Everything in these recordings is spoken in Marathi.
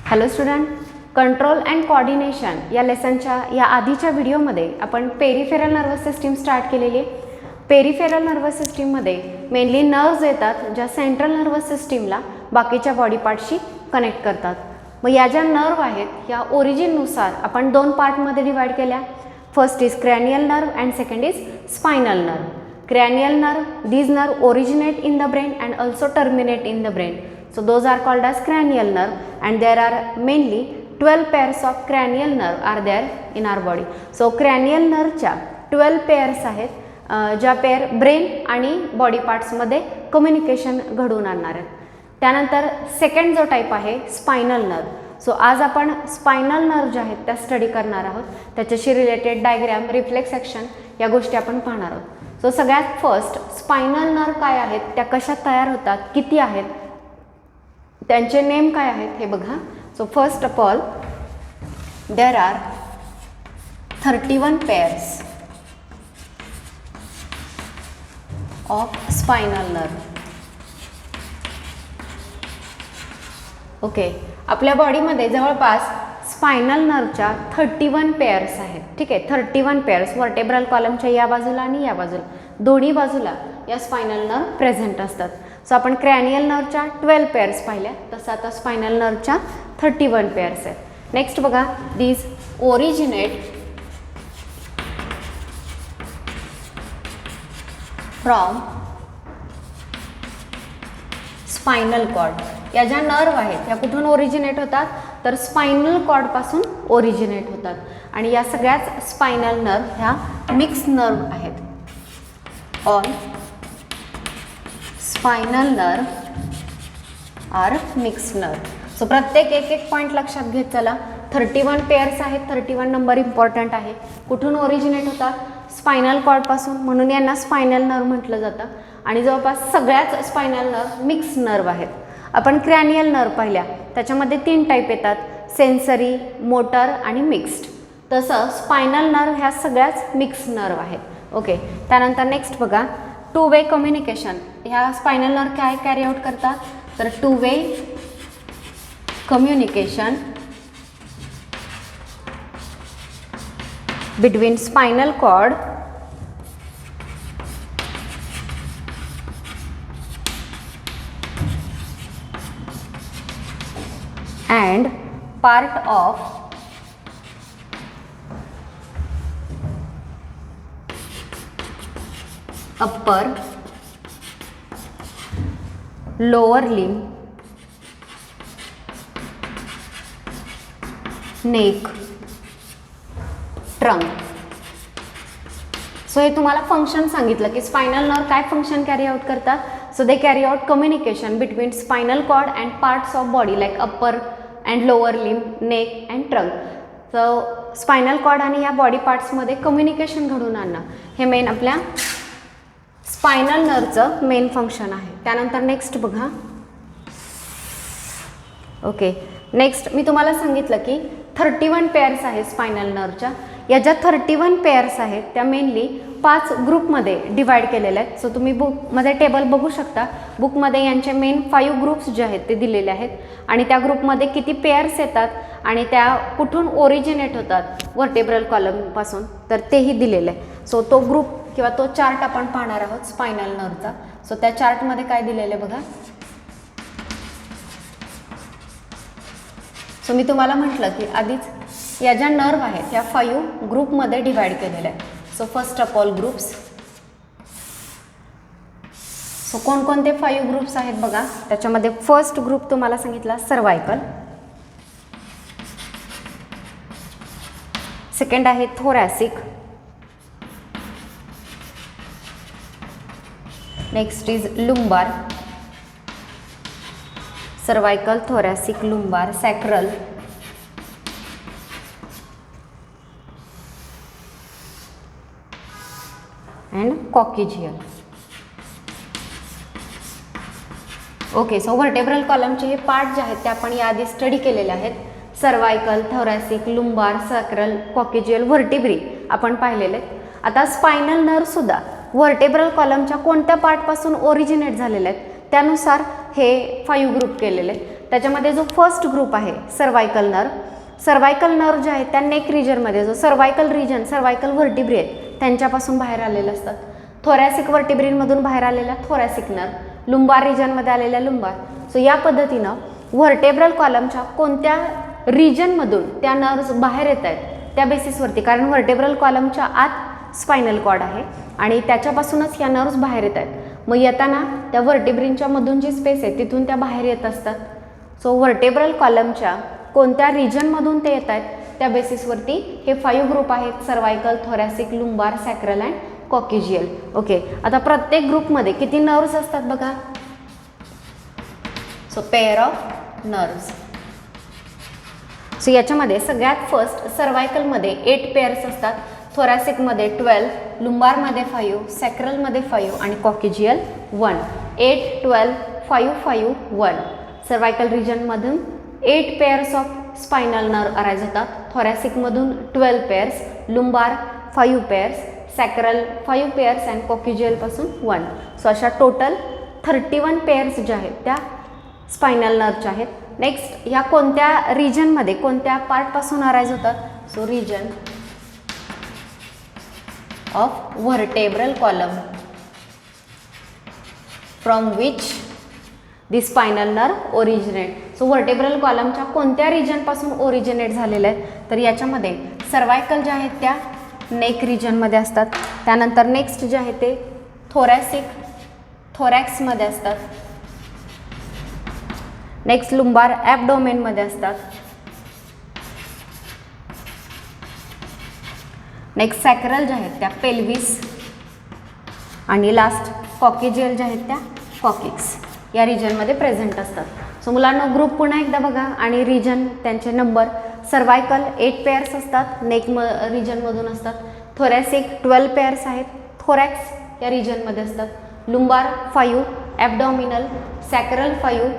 Hello student, control and coordination या लेसनच्या या आधीच्या व्हिडिओमध्ये आपण पेरिफेरल नर्वस सिस्टीम स्टार्ट केलेली आहे. पेरिफेरल नर्वस सिस्टीममध्ये मेनली नर्व्स येतात ज्या सेंट्रल नर्वस सिस्टीमला बाकीच्या बॉडी पार्टशी कनेक्ट करतात. मग या ज्या नर्व आहेत या ओरिजिननुसार आपण दोन पार्टमध्ये डिवाइड केल्या. First is cranial nerve and second is spinal nerve. Cranial nerve, these nerve originate in the brain and also terminate in the brain. So those are called as cranial nerve, and there are mainly 12 pairs of cranial nerve are there in our body. So cranial nerve च्या 12 pairs आहेत ज्या पेअर ब्रेन आणि बॉडी पार्ट्समध्ये कम्युनिकेशन घडवून आणणार आहेत. त्यानंतर सेकंड जो टाईप आहे स्पायनल नर्व. सो आज आपण स्पायनल नर्व ज्या आहेत त्या स्टडी करणार आहोत. त्याच्याशी रिलेटेड डायग्रॅम, रिफ्लेक्स ॲक्शन या गोष्टी आपण पाहणार आहोत. सो सगळ्यात फर्स्ट स्पायनल नर्व काय आहेत, त्या कशात तयार होतात, किती आहेत, त्यांचे नेम काय आहेत हे बघा. So first of all there are 31 pairs of spinal nerve. Okay, आपल्या बॉडीमध्ये जवळपास स्पायनल नर्वच्या 31 पेअर्स आहेत. ठीक आहे, 31 पेअर्स वर्टेब्रल कॉलमच्या या बाजूला आणि या बाजूला दोन्ही बाजूला या स्पायनल नर्व प्रेझेंट असतात. सो आपण क्रॅनियल नर्वच्या 12 पेअर्स पाहिल्या, तसं आता स्पायनल नर्वच्या 31 पेअर्स आहेत. नेक्स्ट बघा, these originate from spinal cord. या ज्या नर्व आहेत या कुठून ओरिजिनेट होतात, तर स्पायनल कॉर्डपासून ओरिजिनेट होतात. आणि या सगळ्याच स्पायनल नर्व ह्या मिक्स नर्व आहेत. All spinal nerve are mix nerve. So प्रत्येक एक पॉईंट लक्षात घेत चला. 31 पेअर्स आहेत, 31 नंबर इम्पॉर्टंट आहे. कुठून ओरिजिनेट होतात, स्पायनल कॉर्डपासून, म्हणून यांना स्पायनल नर्व म्हटलं जातं. आणि जवळपास सगळ्याच स्पायनल नर्व मिक्स नर्व आहेत. आपण क्रॅनियल नर्व पाहिल्या, त्याच्यामध्ये 3 टाईप येतात, सेन्सरी, मोटर आणि मिक्स्ड. तसं स्पायनल नर्व ह्या सगळ्याच मिक्स नर्व आहेत. ओके, त्यानंतर नेक्स्ट बघा, 2 वे कम्युनिकेशन. ह्या स्पायनल नर्व काय कॅरी आउट करतात, तर 2 way communication between spinal cord and part of upper lower limb, neck, trunk. So हे तुम्हाला फंक्शन सांगितलं की स्पायनल नर्व काय फंक्शन कॅरी आउट करतात. So they carry out communication between spinal cord and parts of body like upper and lower limb, neck and trunk. So spinal cord आणि या बॉडी पार्ट्समध्ये कम्युनिकेशन घडवून आणणं हे मेन आपल्या स्पायनल नर्वचं मेन फंक्शन आहे. त्यानंतर नेक्स्ट बघा. ओके, नेक्स्ट मी तुम्हाला सांगितलं की 31 पेअर्स आहेत स्पायनल नर्वच्या. या ज्या 31 पेअर्स आहेत त्या मेनली 5 ग्रुपमध्ये डिवाइड केलेल्या आहेत. सो तुम्ही बुकमध्ये टेबल बघू शकता. बुकमध्ये यांचे मेन 5 ग्रुप्स जे आहेत ते दिलेले आहेत. आणि त्या ग्रुपमध्ये किती पेअर्स येतात आणि त्या कुठून ओरिजिनेट होतात वर्टेब्रल कॉलमपासून, तर तेही दिलेलं आहे. सो तो ग्रुप किंवा तो चार्ट आपण पाहणार आहोत स्पायनल नर्वचा. सो त्या चार्टमध्ये काय दिलेलं आहे बघा. सो मी तुम्हाला म्हटलं की आधीच या ज्या नर्व आहेत ह्या 5 ग्रुपमध्ये डिवाइड केलेल्या आहेत. So first of all groups. So कोणकोणते 5 ग्रुप्स आहेत बघा. त्याच्यामध्ये फर्स्ट ग्रुप तुम्हाला सांगितला सर्वायकल, सेकंड आहे thoracic, next is lumbar. Cervical, thoracic, lumbar, sacral, and coccygeal. Okay, so vertebral कॉलमचे हे पार्ट जे आहेत ते आपण याआधी स्टडी केलेले आहेत. सर्वायकल, थोरॅसिक, लुंबार, सॅक्रल, कॉकिजियल, व्हर्टिब्री आपण पाहिलेले आहेत. आता स्पायनल नर्व सुद्धा व्हर्टेब्रल कॉलमच्या कोणत्या पार्टपासून ओरिजिनेट झालेले आहेत त्यानुसार हे 5 ग्रुप केलेले आहेत. त्याच्यामध्ये जो फर्स्ट ग्रुप आहे सर्वायकल नर्व जे आहेत त्या नेक रिजनमध्ये, जो सर्वायकल रिजन, सर्वायकल व्हर्टिब्रे आहेत त्यांच्यापासून बाहेर आलेले असतात. थोरॅसिक व्हर्टिब्रेमधून बाहेर आलेल्या थोरॅसिक नर्व, लुंबार रिजनमध्ये आलेल्या लुंबार. सो या पद्धतीनं व्हर्टेब्रल कॉलमच्या कोणत्या रिजनमधून त्या नर्व्स बाहेर येत आहेत त्या बेसिसवरती, कारण व्हर्टेब्रल कॉलमच्या आत स्पायनल कॉर्ड आहे आणि त्याच्यापासूनच या नर्व्स बाहेर येत आहेत. मग येताना त्या व्हर्टेब्रेनच्या मधून जी स्पेस आहे तिथून त्या बाहेर येत असतात. सो व्हर्टेब्रल कॉलमच्या कोणत्या रिजनमधून ते येत आहेत त्या बेसिसवरती हे 5 ग्रुप आहेत, cervical, thoracic, lumbar, sacral and coccygeal. Okay, आता प्रत्येक ग्रुपमध्ये किती नर्व्स असतात बघा. So pair of nerves. So याच्यामध्ये सगळ्यात फर्स्ट सर्वायकलमध्ये 8 पेअर्स असतात, थोरॅसिकमध्ये 12, लुंबारमध्ये 5, सॅक्रलमध्ये 5 आणि कॉकिजियल 1. 8, 12, 5, 5, 1. सर्वायकल रिजनमधून 8 pairs of spinal nerve arise होतात, थोरॅसिकमधून 12 pairs, lumbar 5 pairs, sacral 5 pairs and कॉकिजियलपासून 1. सो अशा टोटल 31 पेअर्स ज्या आहेत त्या स्पायनल नर्वच्या आहेत. नेक्स्ट ह्या कोणत्या रिजनमध्ये, कोणत्या पार्टपासून अराईज होतात. So region of vertebral column from which the spinal nerve originate. So vertebral कॉलमच्या कोणत्या रिजनपासून ओरिजिनेट झालेल्या आहेत, तर याच्यामध्ये सर्वायकल ज्या आहेत त्या नेक रिजनमध्ये असतात. त्यानंतर नेक्स्ट जे आहे ते थोरॅक्समध्ये असतात. नेक्स्ट लुंबार ॲबडोमेनमध्ये असतात. नेक्स्ट सॅक्रल ज्या आहेत त्या पेल्विस आणि लास्ट कॉकिजियल ज्या आहेत त्या कॉकिक्स या रिजनमध्ये प्रेझेंट असतात. सो मुलांना ग्रुप पुन्हा एकदा बघा आणि रिजन त्यांचे नंबर. सर्वायकल 8 पेअर्स असतात, नेक रिजनमधून असतात. थोरॅसिक 12 पेअर्स आहेत, थोरॅक्स या रिजनमध्ये असतात. लुंबार 5, ॲबडॉमिनल, सॅक्रल 5,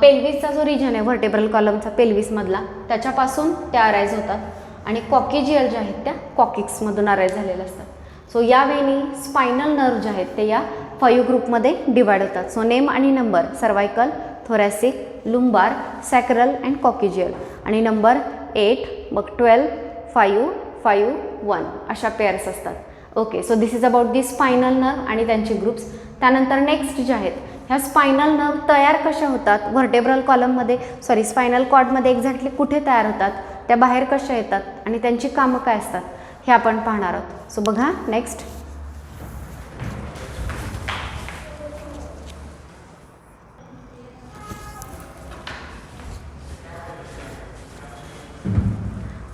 पेल्विसचा जो रिजन आहे व्हर्टेब्रल कॉलमचा पेल्विसमधला त्याच्यापासून त्या अराईज होतात आणि कॉकिजियल ज्या आहेत त्या कॉकिक्समधून अराईज झालेल्या असतात. सो यावेळी स्पायनल नर्व जे आहेत ते या 5 ग्रुपमध्ये डिवाइड होतात. सो नेम आणि number cervical, thoracic, lumbar, sacral and कॉकिजियल आणि नंबर 8, मग 12, 5, 5, 1 अशा पेअर्स असतात. Okay, so this is about the spinal nerve आणि त्यांचे ग्रुप्स. त्यानंतर नेक्स्ट जे आहेत ह्या स्पायनल नर्व तयार कशा होतात व्हर्टेब्रल कॉलममध्ये, स्पायनल कॉर्डमध्ये एक्झॅक्टली कुठे तयार होतात, त्या बाहेर कशा येतात आणि त्यांची कामं काय असतात हे आपण पाहणार आहोत. सो बघा नेक्स्ट.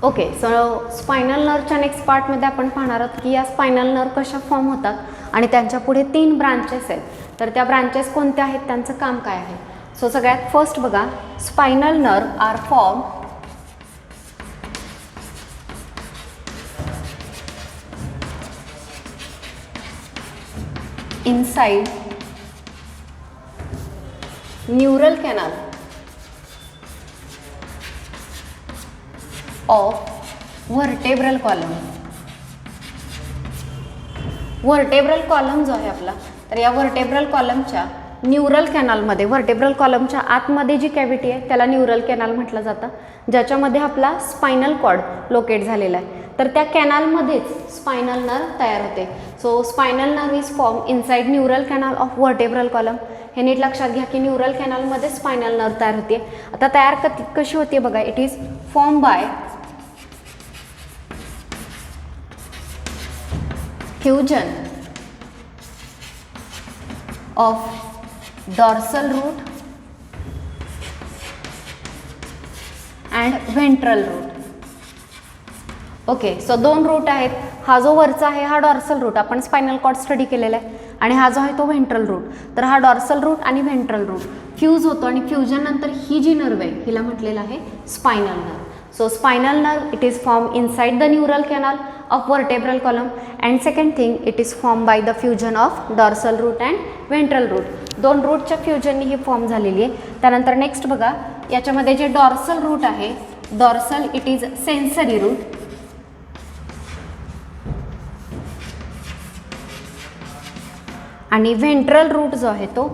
ओके, सो स्पायनल नर्वच्या नेक्स्ट पार्टमध्ये आपण पाहणार आहोत की या स्पायनल नर्व कशा फॉर्म होतात आणि त्यांच्या पुढे 3 ब्रांचेस आहेत. तर त्या ब्रांचेस कोणत्या आहेत, त्यांचं काम काय आहे. सो सगळ्यात फर्स्ट बघा, spinal nerve are form inside neural canal of vertebral column. Vertebral column जो आहे आपला, तर या व्हर्टेब्रल कॉलमच्या न्यूरल कॅनलमध्ये, व्हर्टेब्रल कॉलमच्या आतमध्ये जी कॅव्हिटी आहे त्याला न्यूरल कॅनल म्हटलं जातं, ज्याच्यामध्ये आपला स्पायनल कॉर्ड लोकेट झालेला आहे. तर त्या कॅनलमध्येच स्पायनल नर्व तयार होते. So spinal nerve is form inside neural canal of vertebral column. हे नीट लक्षात घ्या की न्यूरल कॅनलमध्ये स्पायनल नर्व तयार होते. आता तयार कशी होते बघा, it is form by fusion of dorsal root and ventral root. Okay, so 2 root आहेत. हा जो वरचा आहे हा डॉर्सल रूट, आपण स्पायनल कॉर्ड स्टडी केलेला आहे, आणि हा जो आहे तो व्हेंट्रल रूट. तर हा डॉर्सल रूट आणि व्हेंट्रल रूट फ्यूज होतो आणि फ्युजन नंतर ही जी नर्व आहे हिला म्हटलेलं आहे spinal nerve. So spinal nerve, it is formed inside the neural canal of vertebral column, and second thing, it is formed by the fusion of dorsal root and ventral root. 2 रूटच्या फ्युजननी ही फॉर्म झालेली आहे. त्यानंतर नेक्स्ट बघा, याच्यामध्ये जे डॉर्सल रूट आहे, dorsal it is sensory root, आणि व्हेंट्रल रूट जो आहे तो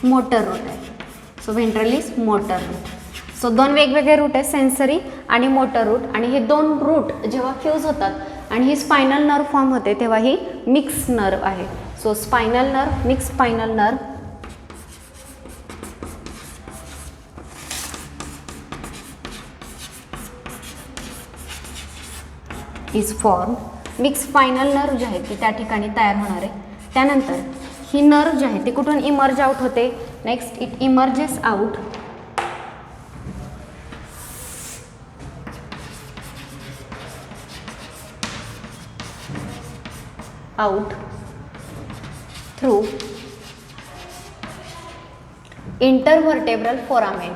मोटर रूट आहे. So ventral is motor root. So दोन वेगवेगळे रूट आहेत, सेन्सरी आणि मोटर रूट. आणि हे दोन रूट जेव्हा फ्यूज होतात आणि ही स्पायनल नर्व फॉर्म होते तेव्हा ही मिक्स नर्व आहे. So spinal nerve, mix spinal nerve is form. Mix spinal nerve जे आहे ती त्या ठिकाणी तयार होणार आहे. त्यानंतर ही नर्व जी आहे ती कुठून इमर्ज आउट होते. Next it emerges out through intervertebral foramen.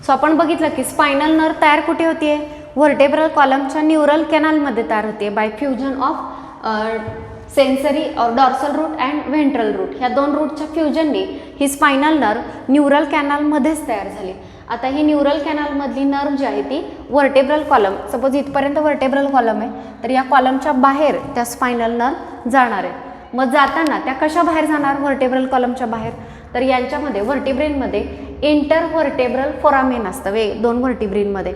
So आपण बघितलं की स्पायनल नर्व तयार कुठे होतीये, व्हर्टेब्रल कॉलमच्या न्यूरल कॅनलमध्ये तयार होते बाय फ्युजन ऑफ सेन्सरी और dorsal root and ventral root. ह्या दोन रूटच्या फ्युजनने ही स्पायनल नर्व न्यूरल कॅनलमध्येच तयार झाली. आता ही न्यूरल कॅनलमधली नर्व जी आहे ती व्हर्टेब्रल कॉलम, सपोज इथपर्यंत व्हर्टेब्रल कॉलम आहे तर या कॉलमच्या बाहेर त्या स्पायनल नर्व जाणार आहे. मग जाताना त्या कशा बाहेर जाणार व्हर्टेब्रल कॉलमच्या बाहेर, तर यांच्यामध्ये व्हर्टिब्रेनमध्ये इंटरव्हर्टेब्रल फोरामेन असतं दोन व्हर्टिब्रेनमध्ये.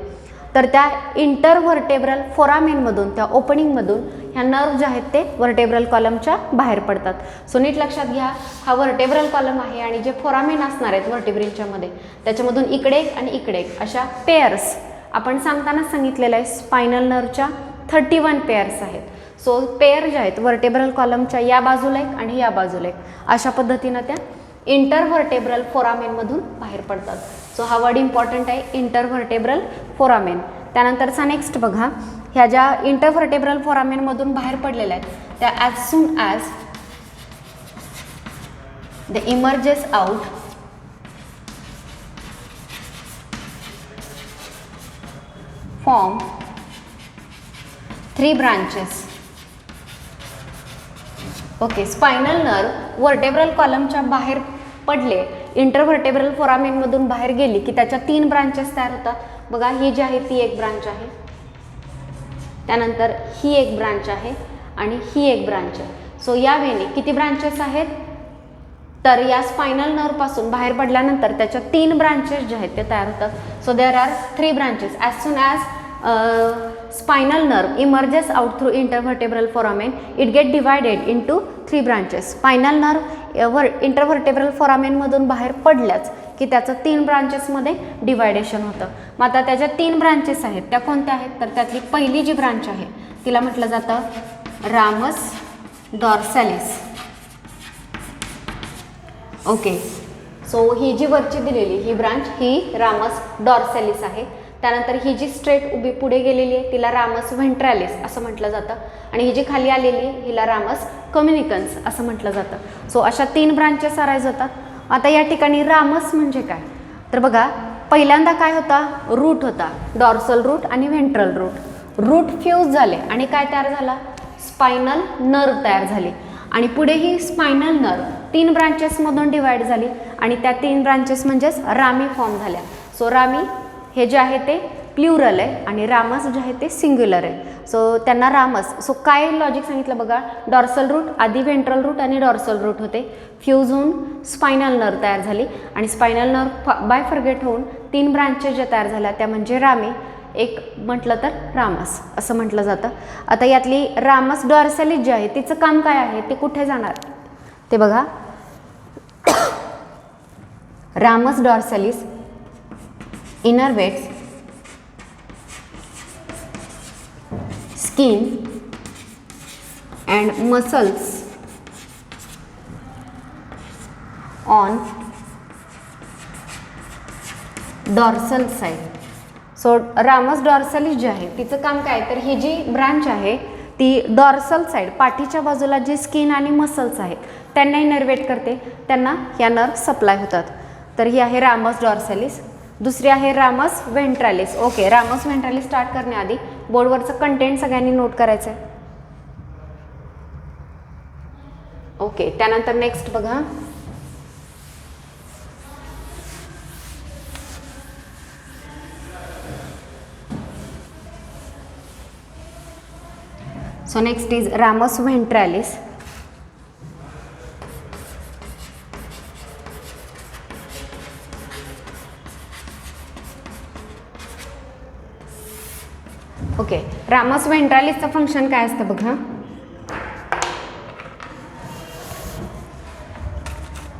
तर त्या इंटरव्हर्टेब्रल फोरामेनमधून, त्या ओपनिंगमधून ह्या नर्व जे आहेत ते व्हर्टेब्रल कॉलमच्या बाहेर पडतात. सो नीट लक्षात घ्या, हा व्हर्टेब्रल कॉलम आहे आणि जे फोरामेन असणार आहेत व्हर्टिब्रेनच्या मध्ये त्याच्यामधून इकडे एक आणि इकडे एक अशा पेअर्स आपण सांगताना सांगितलेलं आहे. स्पायनल नर्वच्या 31 पेअर्स आहेत. सो पेअर ज्या आहेत व्हर्टेब्रल कॉलमच्या या बाजूला एक आणि या बाजूला एक अशा पद्धतीनं त्या इंटरव्हर्टेब्रल फोरामेनमधून बाहेर पडतात. सो हा वर्ड इम्पॉर्टंट आहे, इंटरव्हर्टेब्रल फोरामेन. त्यानंतरचा नेक्स्ट बघा, ह्या ज्या इंटरव्हर्टेब्रल फोरामेनमधून बाहेर पडलेल्या आहेत त्या as soon as the emerges out form 3 branches. Okay, spinal nerve vertebral कॉलमच्या बाहेर पडले, इंटरव्हर्टेब्रल फोरामेनमधून बाहेर गेली की त्याच्या 3 ब्रांचेस तयार होतात. बघा, ही जी आहे ती एक ब्रांच आहे, त्यानंतर ही एक ब्रांच आहे आणि ही एक ब्रांच आहे. सो या वेळी किती ब्रांचेस आहेत, तर या स्पायनल नर्वपासून बाहेर पडल्यानंतर त्याच्या 3 ब्रांचेस जे आहेत ते तयार होतात. So there are 3 branches. As soon as spinal nerve emerges out through intervertebral foramen, it get divided into 3 branches. Spinal nerve intervertebral foramen मधून बाहेर पडल्याच की त्याचं 3 ब्रांचेस मध्ये डिवायडेशन होतं. मग आता त्याच्या 3 ब्रांचेस आहेत त्या कोणत्या आहेत, तर त्यातली पहिली जी ब्रांच आहे तिला म्हटलं जातं रामस डॉर्सॅलिस. ओके, सो ही जी वरची दिलेली ही ब्रांच ही रामस डॉर्सॅलिस आहे. त्यानंतर ही जी स्ट्रेट उभी पुढे गेलेली आहे तिला रामस व्हेंट्रॅलिस असं म्हटलं जातं आणि ही जी खाली आलेली हिला रामस कम्युनिकन्स असं म्हटलं जातं. सो अशा 3 ब्रांचेस अराईज होतात. आता या ठिकाणी रामस म्हणजे काय, तर बघा पहिल्यांदा काय होता, रूट होता, डॉर्सल रूट आणि व्हेंट्रल रूट. रूट फ्यूज झाले आणि काय तयार झाला, स्पायनल नर्व तयार झाली आणि पुढे ही स्पायनल नर्व 3 ब्रांचेसमधून डिवाइड झाली आणि त्या 3 ब्रांचेस म्हणजेच रामी फॉर्म झाल्या. सो रामी हे जे आहे ते प्ल्युरल आहे आणि रामस जे आहे ते सिंग्युलर आहे. सो त्यांना रामस. सो काय लॉजिक सांगितलं बघा, डॉर्सल रूट आधी व्हेंट्रल रूट आणि डॉर्सल रूट होते, फ्यूज होऊन स्पायनल नर्व तयार झाली आणि स्पायनल नर्व बायफर्गेट होऊन 3 ब्रांचेस ज्या तयार झाल्या त्या म्हणजे रामी, एक म्हटलं तर रामस असं म्हटलं जातं. आता यातली रामस डॉर्सॅलिस जी आहे तिचं काम काय आहे, ते कुठे जाणार ते बघा. Ramus dorsalis innervates skin and muscles on dorsal side. So ramus dorsalis जी आहे तिचं काम काय, तर ही जी ब्रांच आहे ती डॉर्सल साईड पाठीच्या बाजूला जे स्किन आणि मसल्स आहेत त्यांना इनर्वेट करते, त्यांना या नर्व सप्लाय होतात. तर ही आहे रामस डॉर्सॅलिस. दुसरी आहे रामस व्हेंट्रॅलिस. ओके, रामस व्हेंट्रॅलिस स्टार्ट करण्याआधी बोर्डवरचं कंटेंट सगळ्यांनी नोट करायचं आहे. ओके, त्यानंतर नेक्स्ट बघा, So next is ramus ventralis. Okay, ramus व्हेंट्रालिसचं फंक्शन काय असतं बघा.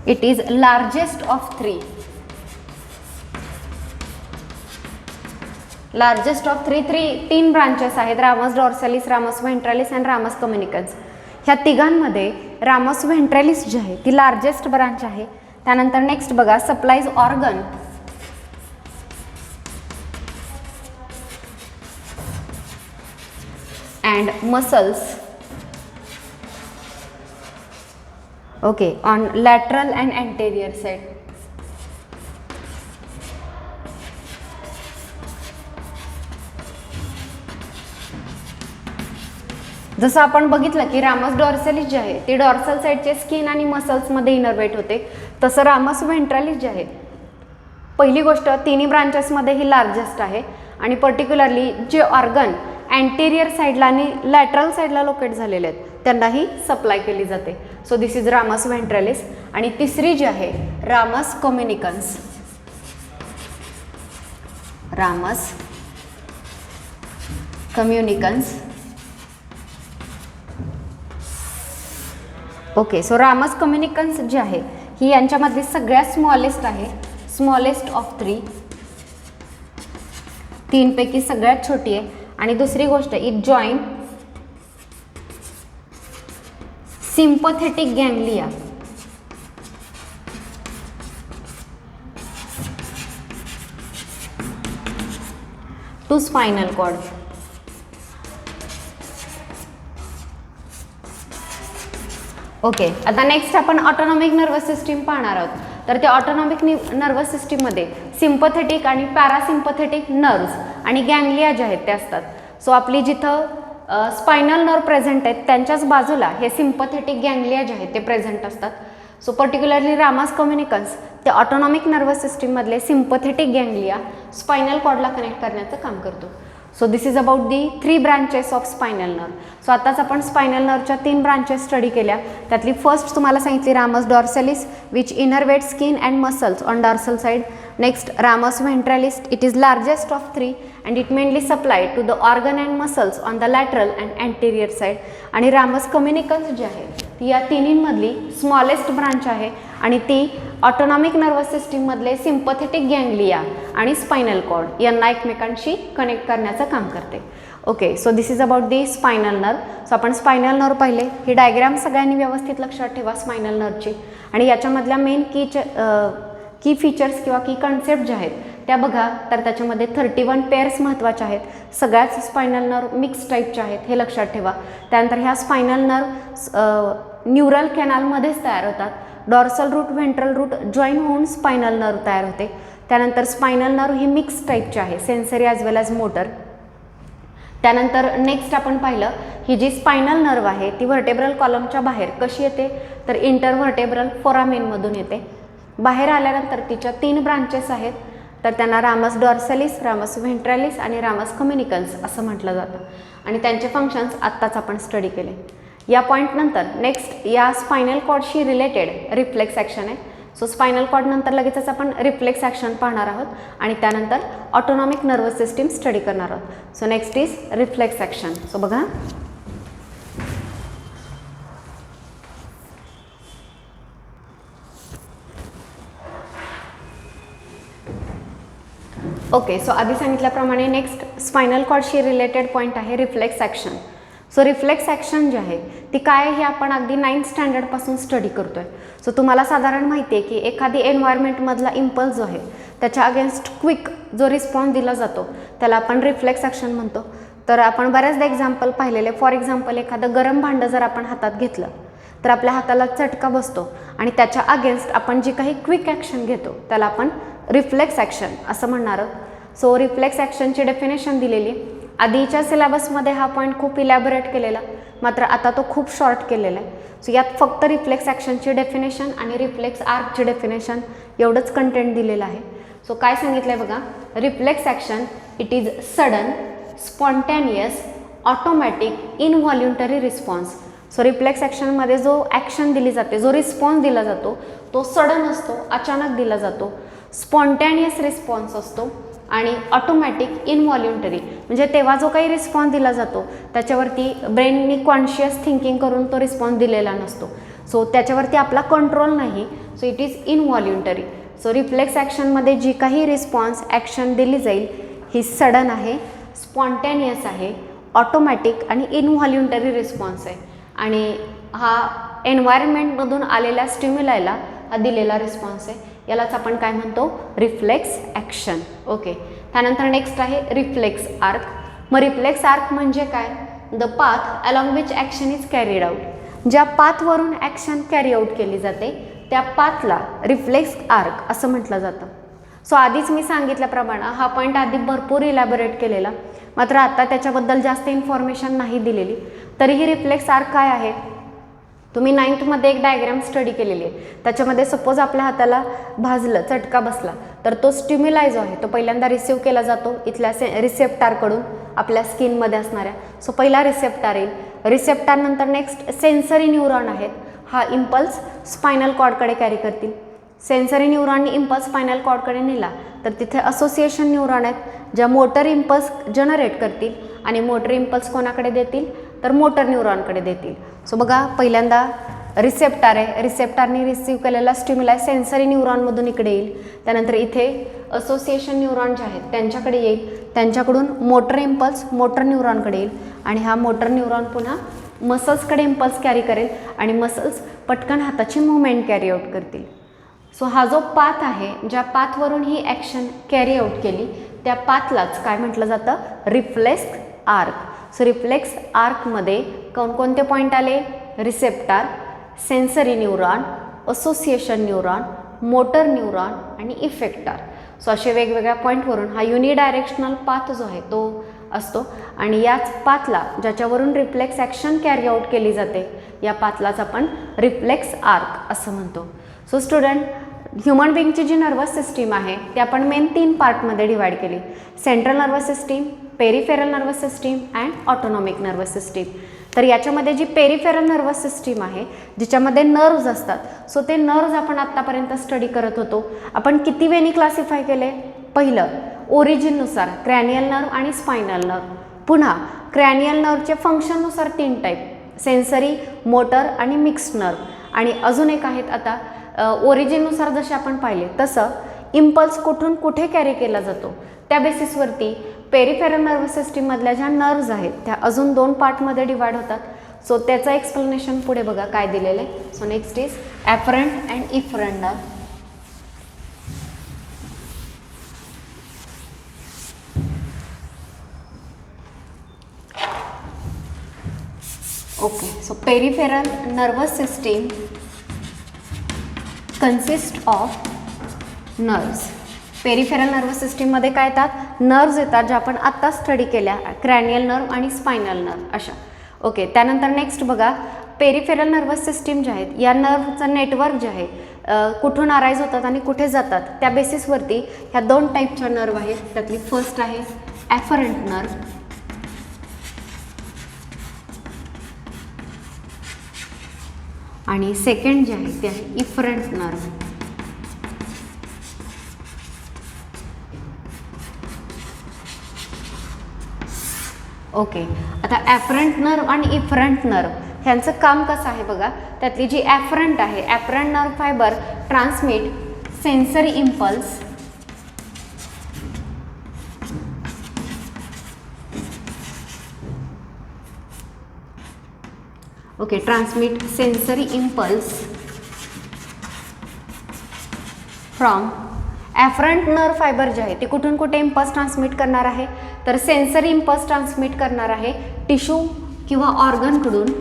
It is largest of three. Largest of तीन ब्रांचेस आहेत, रामस डॉर्सॅलिस, रामस व्हेंट्रालिस अँड रामस कम्युनिकन्स. ह्या तिघांमध्ये रामस व्हेंट्रालिस जी आहे ती लार्जेस्ट ब्रांच आहे. त्यानंतर नेक्स्ट बघा, supplies organ and muscles okay on lateral and anterior side. जसं आपण बघितलं की रामस डॉर्सॅलिस जे आहे ते डॉर्सल साइडचे स्किन आणि मसल्समध्ये इनर्वेट होते, तसं रामस व्हेंट्रालिस जे आहे पहिली गोष्ट तिन्ही ब्रांचेसमध्ये ही लार्जेस्ट आहे आणि पर्टिक्युलरली जे ऑर्गन अँटेरियर साईडला आणि लॅटरल साईडला लोकेट झालेले आहेत त्यांनाही सप्लाय केली जाते. So this is ramus ventralis. आणि तिसरी जी आहे रामस कम्युनिकन्स. रामस कम्युनिकन्स ओके. सो रामस कम्युनिकन्स जी आहे ही यांच्यामधली सगळ्यात स्मॉलेस्ट आहे, स्मॉलेस्ट ऑफ थ्री. तीनपैकी सगळ्यात छोटी आहे. आणि दुसरी गोष्ट, it join sympathetic ganglia to spinal cord. Okay, आता नेक्स्ट आपण ऑटोनॉमिक नर्वस सिस्टीम पाहणार आहोत. तर त्या ऑटोनॉमिक नर्वस सिस्टीममध्ये सिम्पथेटिक आणि पॅरासिम्पथेटिक नर्व्स आणि गँग्लिया जे आहेत ते असतात. सो आपली जिथं स्पायनल नर्व प्रेझेंट आहेत त्यांच्याच बाजूला हे सिम्पथेटिक गँग्लिया जे आहेत ते प्रेझेंट असतात. सो पर्टिक्युलरली रामस कम्युनिकन्स ते ऑटोनॉमिक नर्वस सिस्टीममधले सिम्पथेटिक गँग्लिया स्पायनल कॉर्डला कनेक्ट करण्याचं काम करतो. So this is about the 3 branches of spinal nerve. So आताच आपण स्पायनल नर्वच्या 3 ब्रांचेस स्टडी केल्या. त्यातली फर्स्ट तुम्हाला सांगितली ramus dorsalis which innervate skin and muscles on dorsal side. Next ramus ventralis, it is largest of 3 and it mainly supplied to the organ and muscles on the lateral and anterior side. आणि रामस कम्युनिकन्स जी आहे ती या तिन्हींमधली स्मॉलेस्ट ब्रांच आहे आणि ती ऑटोनॉमिक नर्वस सिस्टीममधले सिम्पथेटिक गँग्लिया आणि स्पायनल कॉर्ड यांना एकमेकांशी कनेक्ट करण्याचं काम करते. Okay, so this is about the spinal nerve. So आपण स्पायनल नर्व पाहिले. ही डायग्राम सगळ्यांनी व्यवस्थित लक्षात ठेवा स्पायनल नर्वची. आणि याच्यामधल्या मेन की फीचर्स किंवा की कन्सेप्ट जे आहेत त्या बघा. तर त्याच्यामध्ये 31 पेअर्स महत्त्वाच्या आहेत. सगळ्याच स्पायनल नर्व मिक्स टाईपच्या आहेत हे लक्षात ठेवा. त्यानंतर ह्या स्पायनल नर्व न्यूरल कॅनलमध्येच तयार होतात. Dorsal root ventral root join होऊन स्पायनल नर्व तयार होते. त्यानंतर स्पायनल नर्व ही मिक्स टाईपची आहे, sensory as well as motor. त्यानंतर नेक्स्ट आपण पाहिलं ही जी स्पायनल नर्व आहे ती व्हर्टेब्रल कॉलमच्या बाहेर कशी येते, तर इंटरव्हर्टेब्रल फोरामेनमधून येते. बाहेर आल्यानंतर तिच्या 3 ब्रांचेस आहेत. तर त्यांना रामस डॉर्सॅलिस, रामस व्हेंट्रालिस आणि रामस कम्युनिकन्स असं म्हटलं जातं. आणि त्यांचे फंक्शन्स आत्ताच आपण स्टडी केले. या पॉईंटनंतर नेक्स्ट या स्पायनल कॉर्डशी रिलेटेड रिफ्लेक्स ॲक्शन आहे. सो स्पायनल कॉर्ड नंतर लगेचच आपण रिफ्लेक्स ॲक्शन पाहणार आहोत आणि त्यानंतर ऑटोनॉमिक नर्वस सिस्टीम स्टडी करणार आहोत. So next is reflex action. So बघा, ओके. सो आधी सांगितल्याप्रमाणे नेक्स्ट स्पायनल कॉर्डशी रिलेटेड पॉईंट आहे reflex action. So reflex action जी आहे ती काय आहे हे आपण अगदी 9th स्टँडर्डपासून स्टडी करतो आहे. सो तुम्हाला साधारण माहिती आहे की एखादी एन्व्हायरमेंटमधला इम्पल्स जो आहे त्याच्या अगेन्स्ट क्विक जो रिस्पॉन्स दिला जातो त्याला आपण रिफ्लेक्स ॲक्शन म्हणतो. तर आपण बऱ्याचदा एक्झाम्पल पाहिलेले. फॉर एक्झाम्पल एखादं गरम भांडं जर आपण हातात घेतलं तर आपल्या हाताला चटका बसतो आणि त्याच्या अगेन्स्ट आपण जी काही क्विक ॲक्शन घेतो त्याला आपण रिफ्लेक्स ॲक्शन असं म्हणणार आहोत. सो रिफ्लेक्स ॲक्शनची डेफिनेशन दिलेली. आधीच्या सिलेबसमध्ये हा पॉईंट खूप इलॅबोरेट केलेला, मात्र आता तो खूप शॉर्ट केलेला आहे. सो यात फक्त रिफ्लेक्स ॲक्शनची डेफिनेशन आणि रिफ्लेक्स आर्कची डेफिनेशन एवढंच कंटेंट दिलेलं आहे. सो काय सांगितलं आहे बघा, reflex action it is sudden, spontaneous automatic involuntary response. So reflex ॲक्शनमध्ये जो ॲक्शन दिली जाते, जो रिस्पॉन्स दिला जातो तो सडन असतो, अचानक दिला जातो. स्पॉन्टॅनियस रिस्पॉन्स असतो आणि ऑटोमॅटिक इनव्हॉल्युंटरी म्हणजे तेव्हा जो काही रिस्पॉन्स दिला जातो त्याच्यावरती ब्रेननी कॉन्शियस थिंकिंग करून तो रिस्पॉन्स दिलेला नसतो. सो त्याच्यावरती आपला कंट्रोल नाही. So it is involuntary. So reflex ॲक्शनमध्ये जी काही रिस्पॉन्स ॲक्शन दिली जाईल ही सडन आहे, स्पॉन्टॅनियस आहे, ऑटोमॅटिक आणि इनव्हॉल्युंटरी रिस्पॉन्स आहे. आणि हा एन्व्हायरमेंटमधून आलेल्या स्टिम्युलायला हा दिलेला रिस्पॉन्स आहे. यालाच आपण काय म्हणतो, रिफ्लेक्स ॲक्शन. ओके. त्यानंतर नेक्स्ट आहे रिफ्लेक्स आर्क. मग रिफ्लेक्स आर्क म्हणजे काय, the path along which action is carried out. ज्या पाथवरून ॲक्शन कॅरी आउट केली जाते त्या पाथला रिफ्लेक्स आर्क असं म्हटलं जातं. सो आधीच मी सांगितल्याप्रमाणे हा पॉईंट आधी भरपूर इलॅबोरेट केलेला, मात्र आता त्याच्याबद्दल जास्त इन्फॉर्मेशन नाही दिलेली. तरीही रिफ्लेक्स आर्क काय आहे, तुम्ही 9th एक डायग्राम स्टडी केलेली आहे. त्याच्यामध्ये सपोज आपल्या हाताला भाजलं, चटका बसला तर तो स्टिम्युलाय जो आहे तो पहिल्यांदा रिसिव्ह केला जातो इथल्या रिसेप्टारकडून, आपल्या स्किनमध्ये असणाऱ्या. सो पहिला रिसेप्टार येईल. रिसेप्टारनंतर नेक्स्ट सेन्सरी न्यूरॉन आहेत. हा इम्पल्स स्पायनल कॉर्डकडे कॅरी करतील. सेन्सरी न्यूरॉननी इम्पल्स स्पायनल कॉर्डकडे नेला तर तिथे असोसिएशन न्यूरॉन आहेत ज्या मोटर इम्पल्स जनरेट करतील आणि मोटर इम्पल्स कोणाकडे देतील तर मोटर न्यूरॉनकडे देतील. सो बघा, पहिल्यांदा रिसेप्टार आहे, रिसेप्टारनी रिसीव्ह केलेला स्टिम्युलाय सेन्सरी न्यूरॉनमधून इकडे येईल. त्यानंतर इथे असोसिएशन न्यूरॉन जे आहेत त्यांच्याकडे येईल, त्यांच्याकडून मोटर इम्पल्स मोटर न्यूरॉनकडे येईल आणि हा मोटर न्यूरॉन पुन्हा मसल्सकडे इम्पल्स कॅरी करेल आणि मसल्स पटकन हाताची मुवमेंट कॅरी आउट करतील. सो हा जो पाथ आहे, ज्या पाथवरून ही ॲक्शन कॅरी आउट केली त्या पाथलाच काय म्हटलं जातं, रिफ्लेक्स आर्क. सो रिफ्लेक्स आर्कमध्ये कोणकोणते पॉईंट आले, receptor, sensory neuron, association neuron, motor neuron आणि इफेक्टार. सो असे वेगवेगळ्या पॉईंटवरून हा युनिडायरेक्शनल पाथ जो आहे तो असतो आणि याच पाथला ज्याच्यावरून रिफ्लेक्स ॲक्शन कॅरी आउट केली जाते या पाथलाच आपण रिफ्लेक्स आर्क असं म्हणतो. सो स्टुडंट, ह्युमन बिंगची जी नर्वस सिस्टीम आहे ती आपण मेन 3 पार्टमध्ये डिवाइड केली. Central nervous system, peripheral nervous system and autonomic nervous system. तर याच्यामध्ये जी पेरिफेरल नर्वस सिस्टीम आहे जिच्यामध्ये नर्व्ज असतात, सो ते नर्व्ज आपण आत्तापर्यंत स्टडी करत होतो. आपण किती वेनी क्लासिफाय केले, पहिलं ओरिजिननुसार क्रॅनियल नर्व आणि स्पायनल नर्व. पुन्हा क्रॅनियल नर्वचे फंक्शननुसार 3 टाईप, सेन्सरी, मोटर आणि मिक्स्ड नर्व. आणि अजून एक आहेत आता ओरिजिननुसार जसे आपण पाहिले तसं इम्पल्स कुठून कुठे कॅरी केला जातो त्या बेसिसवरती पेरिफेरल नर्वस सिस्टीममधल्या ज्या नर्व्ज आहेत त्या अजून 2 पार्टमध्ये डिवाइड होतात. सो त्याचं एक्सप्लेनेशन पुढे बघा काय दिलेलं आहे. So next is afferent and efferent nerve. Okay. So peripheral nervous system consist of nerves. Peripheral nervous सिस्टीममध्ये काय येतात, नर्व्ज येतात ज्या आपण आत्ता स्टडी केल्या, क्रॅनियल नर्व आणि स्पायनल नर्व अशा. ओके. त्यानंतर नेक्स्ट बघा, पेरिफेरल नर्वस सिस्टीम जे आहेत या नर्वचं नेटवर्क जे आहे कुठून अराईज होतात आणि कुठे जातात त्या बेसिसवरती ह्या 2 टाईपच्या नर्व आहेत. त्यातली फर्स्ट आहे ॲफरंट नर्व आणि सेकंड जे आहे ते आहे इफरंट नर्व. ओके. आता ॲफरंट नर्व आणि इफरंट नर्व ह्यांचं काम कसं आहे बघा. त्यातली जी ॲफरंट आहे, afferent nerve fibre transmit sensory impulse okay, transmit sensory impulse from. Afferent nerve fibre जे आहे ते कुठून कुठे इम्पल्स ट्रान्समिट करणार आहे तर सेन्सरी इम्पल्स ट्रान्समिट करणार आहे टिश्यू किंवा ऑर्गनकडून,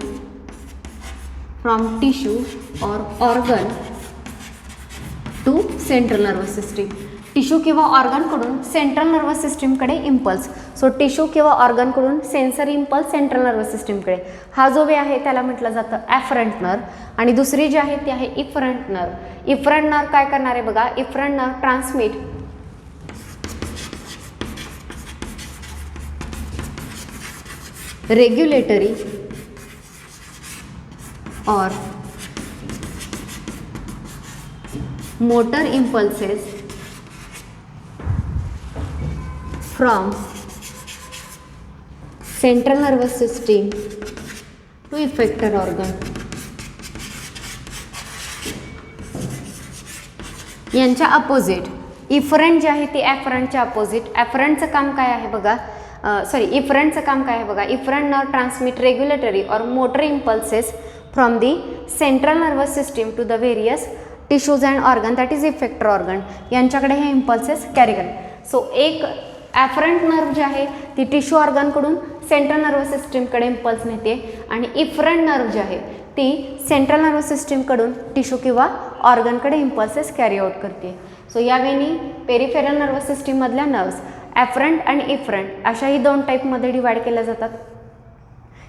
फ्रॉम टिश्यू और organ to central nervous system. Tissue किंवा ऑर्गनकडून सेंट्रल नर्वस सिस्टीमकडे इम्पल्स. सो टिश्यू किंवा ऑर्गनकडून सेन्सरी इम्पल्स सेंट्रल नर्वस सिस्टीमकडे. हा जो वे आहे त्याला म्हटलं जातं ॲफरंट नर्व. आणि दुसरी जी आहे ती आहे इफरंट नर्व. इफरंट नर्व काय करणार आहे बघा, efferent nerve transmit regulatory or motor impulses from central nervous system to effector organ. यांच्या अपोजिट इफरंट जे आहे ती ॲफरंटच्या अपोजिट. ॲफरंटचं काम काय आहे बघा, इफरंटचं काम काय आहे बघा. इफरंट नर्व ट्रान्समिट रेग्युलेटरी और motor impulses from the central nervous system to the various tissues and organ, that is effector organ. यांच्याकडे हे इम्पल्सेस कॅरी करतात. सो एक ॲफरंट नर्व जे आहे ती टिश्यू ऑर्गनकडून सेंट्रल नर्वस सिस्टीमकडे इम्पल्स नेते आणि इफरंट नर्व जे आहे ती सेंट्रल नर्वस सिस्टीमकडून टिश्यू किंवा ऑर्गनकडे इम्पल्सेस कॅरी आउट करते. सो यावेळी पेरिफेरल नर्वस सिस्टीममधल्या नर्व्स ॲफरंट आणि इफरंट अशाही दोन टाईपमध्ये डिवाइड केल्या जातात.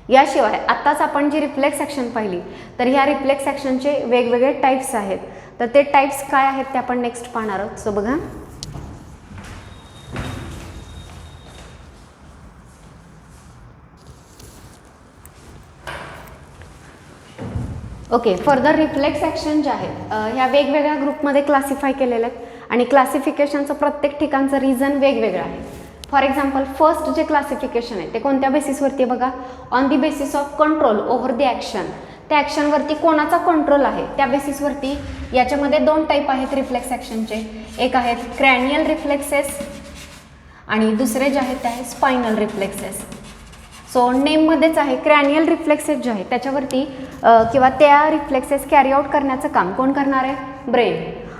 याशिवाय आत्ताच आपण जी रिफ्लेक्स ॲक्शन पाहिली तर ह्या रिफ्लेक्स ॲक्शनचे वेगवेगळे टाईप्स आहेत. तर ते टाईप्स काय आहेत ते आपण नेक्स्ट पाहणार आहोत. सो बघा, ओके. फर्दर रिफ्लेक्स ॲक्शन जे आहेत ह्या वेगवेगळ्या ग्रुपमध्ये क्लासिफाय केलेल्या आहेत आणि क्लासिफिकेशनचं प्रत्येक ठिकाणचं रिझन वेगवेगळं आहे. फॉर एक्झाम्पल फर्स्ट जे क्लासिफिकेशन आहे ते कोणत्या बेसिसवरती आहे बघा, on the basis of control over the action. त्या ॲक्शनवरती कोणाचा कंट्रोल आहे त्या बेसिसवरती. याच्यामध्ये दोन टाईप आहेत रिफ्लेक्स ॲक्शनचे. एक आहेत क्रॅनियल रिफ्लेक्सेस आणि दुसरे जे आहेत ते आहे स्पायनल रिफ्लेक्सेस. सो नेममध्येच आहे क्रॅनियल रिफ्लेक्सेस जे आहे त्याच्यावरती किंवा त्या रिफ्लेक्सेस कॅरी आउट करण्याचं काम कोण करणार आहे, ब्रेन.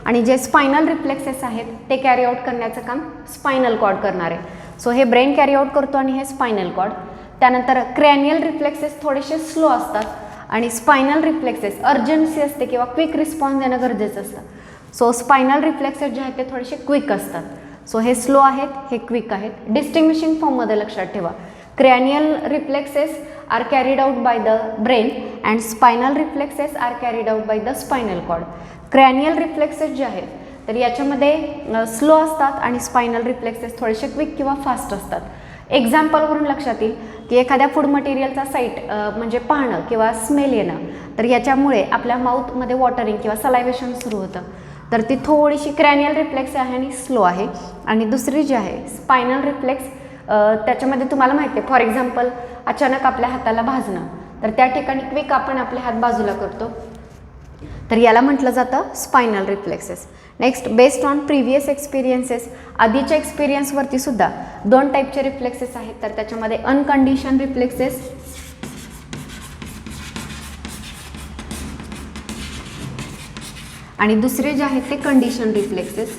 आणि जे स्पायनल रिफ्लेक्सेस आहेत ते कॅरी आउट करण्याचं काम स्पायनल कॉर्ड करणार आहे. सो हे ब्रेन कॅरी आउट करतो आणि हे स्पायनल कॉर्ड. त्यानंतर क्रॅनियल रिफ्लेक्सेस थोडेसे स्लो असतात आणि स्पायनल रिफ्लेक्सेस अर्जन्सी असते किंवा क्विक रिस्पॉन्स देणं गरजेचं असतं. सो स्पायनल रिफ्लेक्सेस जे आहेत ते थोडेसे क्विक असतात. सो हे स्लो आहेत, हे क्विक आहेत. डिस्टिंग्विशिंग फॉर्ममध्ये लक्षात ठेवा, cranial reflexes are carried out by the brain and spinal reflexes are carried out by the spinal cord. Cranial reflexes जे आहेत तर याच्यामध्ये स्लो असतात आणि स्पायनल रिफ्लेक्सेस थोडेसे क्विक किंवा फास्ट असतात. एक्झाम्पलवरून लक्षात येईल की एखाद्या फूड मटेरियलचा साईट म्हणजे पाहणं किंवा स्मेल येणं, तर याच्यामुळे आपल्या माउथमध्ये वॉटरिंग किंवा सलायवेशन सुरू होतं. तर ती थोडीशी क्रॅनियल रिफ्लेक्स आहे आणि स्लो आहे. आणि दुसरी जी आहे स्पायनल रिफ्लेक्स, त्याच्यामध्ये तुम्हाला माहिती आहे फॉर एक्झाम्पल अचानक आपल्या हाताला भाजणं, तर त्या ठिकाणी क्विक आपण आपले हात बाजूला करतो, तर याला म्हटलं जातं spinal reflexes. Next, based on previous experiences, आधीच्या एक्सपिरियन्सवरती सुद्धा दोन टाईपचे रिफ्लेक्सेस आहेत. तर त्याच्यामध्ये अनकंडिशन रिफ्लेक्सेस आणि दुसरे जे आहेत ते कंडिशन रिफ्लेक्सेस.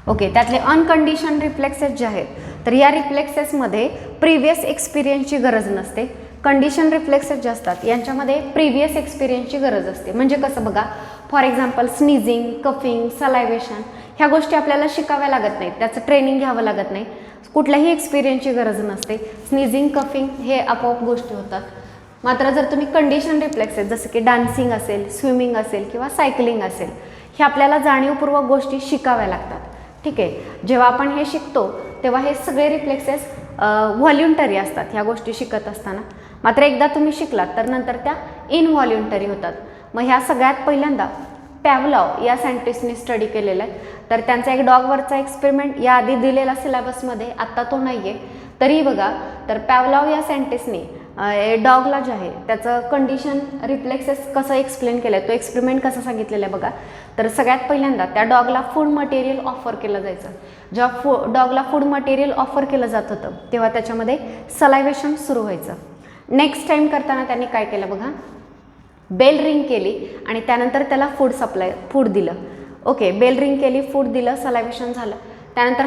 ओके, त्यातले अनकंडिशन रिफ्लेक्सेस जे आहेत तर या रिफ्लेक्सेसमध्ये प्रिव्हियस एक्सपिरियन्सची गरज नसते. कंडिशन रिफ्लेक्सेस जे असतात यांच्यामध्ये प्रिव्हियस एक्सपिरियन्सची गरज असते. म्हणजे कसं बघा, फॉर एक्झाम्पल स्नीझिंग, कफिंग, सलायवेशन ह्या गोष्टी आपल्याला शिकाव्या लागत नाहीत, त्याचं ट्रेनिंग घ्यावं लागत नाही, कुठल्याही एक्सपिरियन्सची गरज नसते. स्नीझिंग, कफिंग हे आपोआप गोष्टी होतात. मात्र जर तुम्ही कंडिशन रिफ्लेक्सेस जसं की डान्सिंग असेल, स्विमिंग असेल किंवा सायकलिंग असेल, हे आपल्याला जाणीवपूर्वक गोष्टी शिकाव्या लागतात. ठीक आहे, जेव्हा आपण हे शिकतो तेव्हा हे सगळे रिफ्लेक्सेस व्हॉल्युंटरी असतात ह्या गोष्टी शिकत असताना. मात्र एकदा तुम्ही शिकलात तर नंतर त्या इनव्हॉल्युंटरी होतात. मग ह्या सगळ्यात पहिल्यांदा पॅव्लॉव या सायंटिस्टने स्टडी केलेला आहे. तर त्यांचा एक डॉगवरचा एक्सपेरिमेंट याआधी दिलेला सिलेबसमध्ये, आत्ता तो नाही आहे तरी बघा, तर पॅव्लॉव या सायंटिस्टने डॉगला जे आहे त्याचं कंडिशन रिफ्लेक्सेस कसं एक्सप्लेन केलं आहे, तो एक्सपेरिमेंट कसा सांगितलेला आहे बघा. तर सगळ्यात पहिल्यांदा त्या डॉगला फूड मटेरियल ऑफर केलं जायचं. जेव्हा डॉगला फूड मटेरियल ऑफर केलं जात होतं तेव्हा त्याच्यामध्ये सलायवेशन सुरू व्हायचं. नेक्स्ट टाईम करताना त्यांनी काय केलं बघा, बेल रिंग केली आणि त्यानंतर त्याला फूड दिलं. ओके, बेल रिंग केली, फूड दिलं, सलायवेशन झालं. त्यानंतर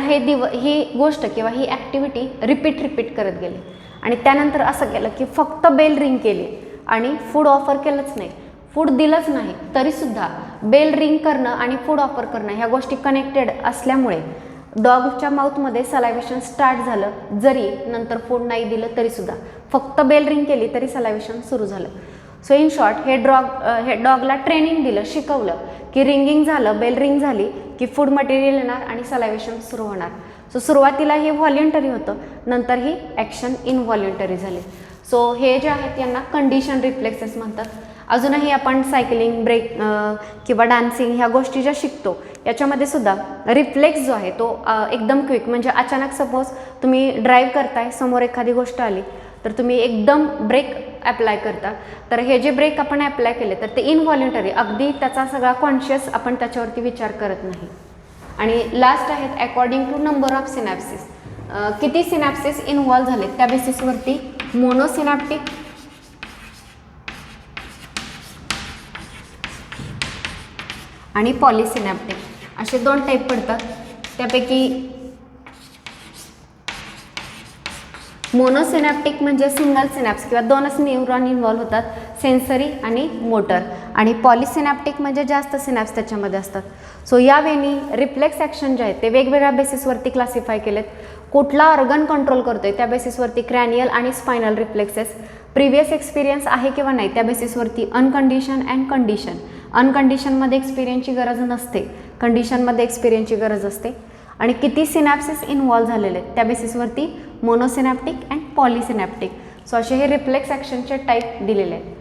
ही गोष्ट किंवा ही ॲक्टिव्हिटी रिपीट करत गेली. आणि त्यानंतर असं केलं की फक्त बेल रिंग केली आणि फूड ऑफर केलंच नाही, फूड दिलंच नाही, तरीसुद्धा बेल रिंग करणं आणि फूड ऑफर करणं ह्या गोष्टी कनेक्टेड असल्यामुळे डॉगच्या माउथमध्ये सलायवेशन स्टार्ट झालं. जरी नंतर फूड नाही दिलं तरीसुद्धा, फक्त बेल रिंग केली तरी सलायवेशन सुरू झालं. सो इन शॉर्ट हे डॉगला ट्रेनिंग दिलं, शिकवलं की रिंगिंग झालं, बेल रिंग झाली की फूड मटेरियल येणार आणि सलायवेशन सुरू होणार. सो सुरुवातीला हे व्हॉलेंटरी होतं, नंतर ही ॲक्शन इनव्हॉलेंटरी झाली. सो हे जे आहेत यांना कंडिशन रिफ्लेक्सेस म्हणतात. अजूनही आपण सायकलिंग, ब्रेक किंवा डान्सिंग ह्या गोष्टी ज्या शिकतो याच्यामध्ये सुद्धा रिफ्लेक्स जो आहे तो एकदम क्विक, म्हणजे अचानक सपोज तुम्ही ड्राईव्ह करताय, समोर एखादी गोष्ट आली तर तुम्ही एकदम ब्रेक ॲप्लाय करता, तर हे जे ब्रेक आपण ॲप्लाय केले तर ते इनव्हॉलेंटरी, अगदी त्याचा सगळा कॉन्शियस आपण त्याच्यावरती विचार करत नाही. आणि लास्ट आहेत अकॉर्डिंग टू नंबर ऑफ सिनॅप्सिस, किती सिनॅप्सिस इन्व्हॉल्व झाले त्या बेसिसवरती मोनोसिनॅप्टिक आणि पॉलिसिनॅप्टिक असे 2 टाईप पडतात. त्यापैकी मोनोसिनॅप्टिक म्हणजे सिंगल सिनॅप्स किंवा 2च न्यूरॉन इन्व्हॉल्व होतात, सेन्सरी आणि मोटर. आणि पॉलिसिनॅप्टिक म्हणजे जास्त सिनॅप्स त्याच्यामध्ये असतात. सो या वेळी रिफ्लेक्स ॲक्शन जे आहेत ते वेगवेगळ्या बेसिसवरती क्लासिफाय केलेत. कुठला ऑर्गन कंट्रोल करतोय त्या बेसिसवरती क्रॅनियल आणि स्पायनल रिफ्लेक्सेस, प्रिव्हियस एक्सपिरियन्स आहे किंवा नाही त्या बेसिसवरती अनकंडिशन अँड कंडिशन. अनकंडिशनमध्ये एक्सपिरियन्सची गरज नसते, कंडिशनमध्ये एक्सपिरियन्सची गरज असते. आणि किती सिनॅप्सिस इन्व्हॉल्व झालेले आहेत त्या बेसिसवरती मोनोसिनॅप्टिक अँड पॉलिसिनॅप्टिक. सो असे हे रिफ्लेक्स ॲक्शनचे टाईप दिलेले आहेत.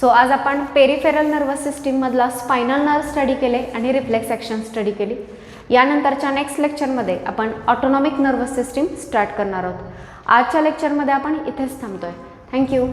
सो आज आपण पेरिफेरल नर्वस सिस्टीममधला स्पायनल नर्व स्टडी केले आणि रिफ्लेक्स ॲक्शन स्टडी केली. यानंतरच्या नेक्स्ट लेक्चरमध्ये आपण ऑटोनॉमिक नर्वस सिस्टीम स्टार्ट करणार आहोत. आजच्या लेक्चरमध्ये आपण इथेच थांबतोय. थँक्यू.